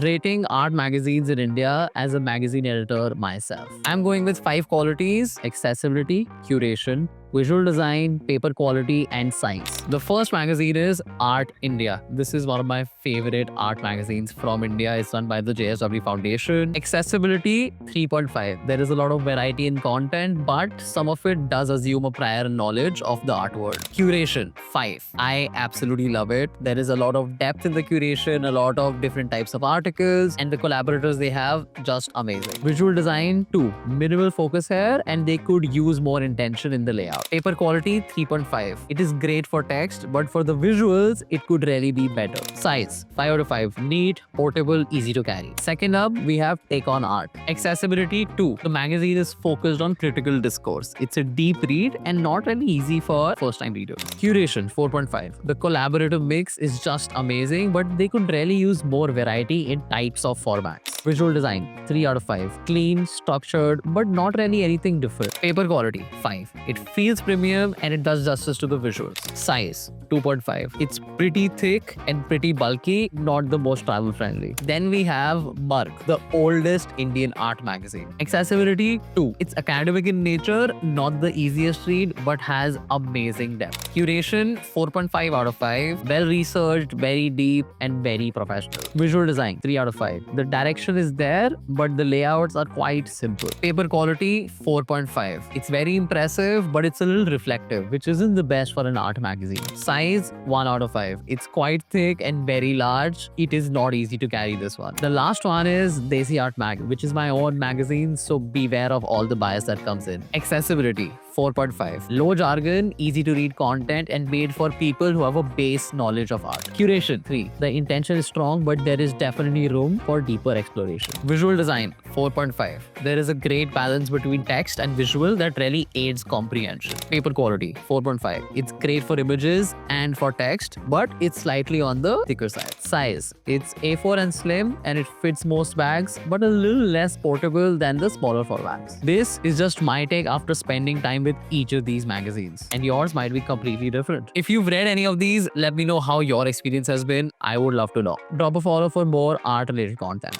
Rating art magazines in India as a magazine editor myself. I'm going with 5 qualities: accessibility, curation, visual design, paper quality, and size. The first magazine is Art India. This is one of my favorite art magazines from India. It's run by the JSW Foundation. Accessibility 3.5. There is a lot of variety in content, but some of it does assume a prior knowledge of the art world. Curation 5. I absolutely love it. There is a lot of depth in the curation, a lot of different types of articles, and the collaborators they have just amazing. Visual design 2. Minimal focus here, and they could use more intention in the layout. Paper quality 3.5. It is great for text, but for the visuals, it could really be better. Size 5 out of 5. Neat, portable, easy to carry. Second up, we have Take on Art. Accessibility 2. The magazine is focused on critical discourse. It's a deep read and not really easy for first-time readers. Curation 4.5. The collaborative mix is just amazing, but they could really use more variety in types of formats. Visual design 3 out of 5. Clean, structured, but not really anything different. Paper quality 5. It feels premium and it does justice to the visuals. Size 2.5. It's pretty thick and pretty bulky, not the most travel friendly. Then we have Mark, the oldest Indian art magazine. Accessibility 2. It's academic in nature, not the easiest read, but has amazing depth. Curation 4.5 out of 5. Well researched, very deep, and very professional. Visual design 3 out of 5. The direction is there, but the layouts are quite simple. Paper quality 4.5. It's very impressive, but it's a little reflective, which isn't the best for an art magazine. Size 1 out of 5. It's quite thick and very large. It is not easy to carry this one. The last one is Desi Art Mag, which is my own magazine, so beware of all the bias that comes in. Accessibility 4.5. Low jargon, easy to read content, and made for people who have a base knowledge of art. Curation 3. The intention is strong, but there is definitely room for deeper exploration. Visual design 4.5. There is a great balance between text and visual that really aids comprehension. Paper quality 4.5. It's great for images and for text, but it's slightly on the thicker side. Size. It's A4 and slim, and it fits most bags, but a little less portable than the smaller formats. This is just my take after spending time with each of these magazines, and yours might be completely different. If you've read any of these, let me know how your experience has been. I would love to know. Drop a follow for more art related content.